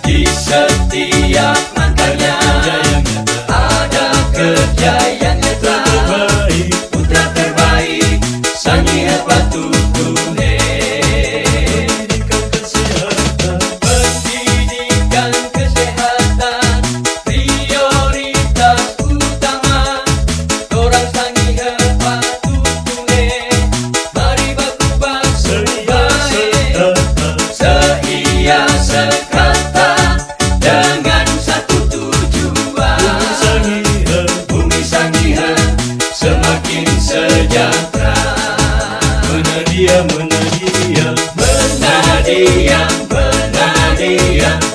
Di setiap langkahnya ada kerja yang nyata. Putra terbaik Sangihe Patutune. Pendidikan kesehatan prioritas utama. Orang Sangihe Patutune, mari baku bangsa baik. Seia sekata dengan satu tujuan. Bumi Sangihe semakin sejahtera. Menadia,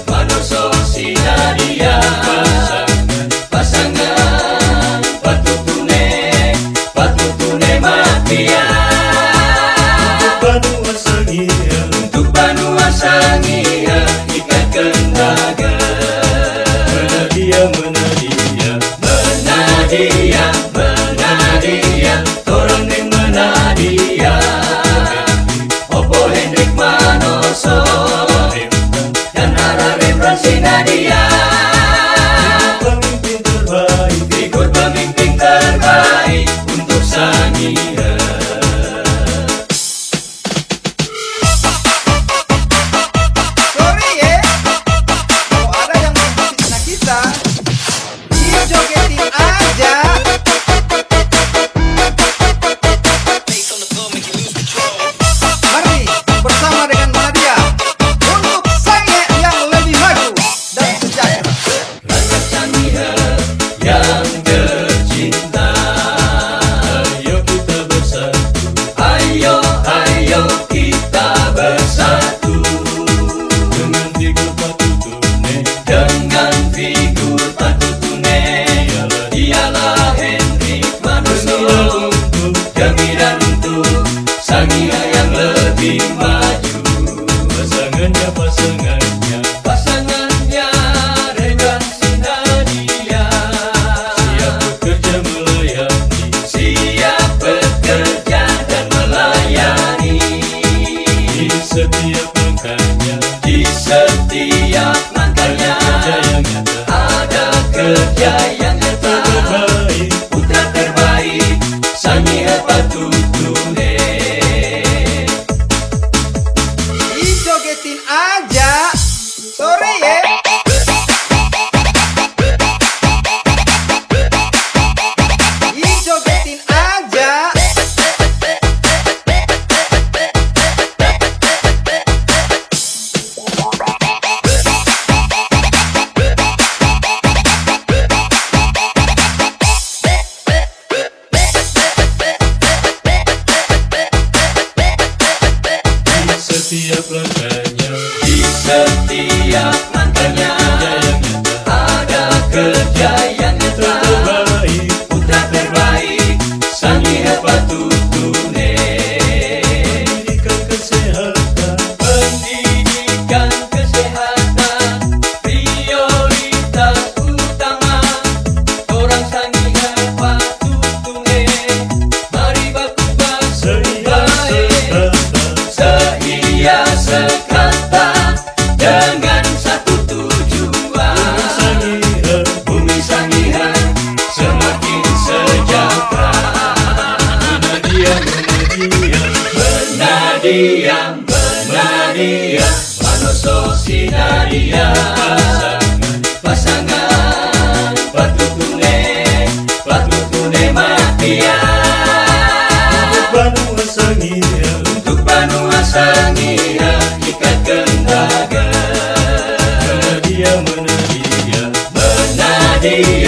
Manoso Sinadia. Pasangan Patutune Matia. Untuk Banua Sangihe ikat kendaga. Menadia, torang ning menadia. Opo Hendrik Manoso dan Arare Fransinadia. Ikut pemimpin terbaik untuk Sangihe. Sorry ya, kalau ada yang mengikuti anak kita, dijogetin aja. Mari bersama dengan Nadia untuk Sangihe yang lebih maju dan sejahtera. Rakyat Sangihe yang tercinta, ayo kita bersatu. Ayo kita bersatu. Dengan figur Patutune, dialah Hendrik Manoso. Gembira untuk Sangihe yang lebih maju. Pasangannya Regan Sinadia. Siap bekerja dan melayani. Di setiap langkahnya ada kerja yang nyata. Putra terbaik Sangihe Patutune. Dijogetin aja. Sorry ya. Dijogetin aja. Setiap langkahnya ada kerja yang nyata. Putra terbaik Sangihe Patutune. Pendidikan kesehatan prioritas utama. Orang Sangihe Patutune, mari baku bangsa baik. Seia sekata dengan satu tujuan. Bumi Sangihe semakin sejahtera. Menadia, Manoso Sinadia. Pasangan Patutune Matia. Untuk Banua Sangihe ikat kendaga. Menadia,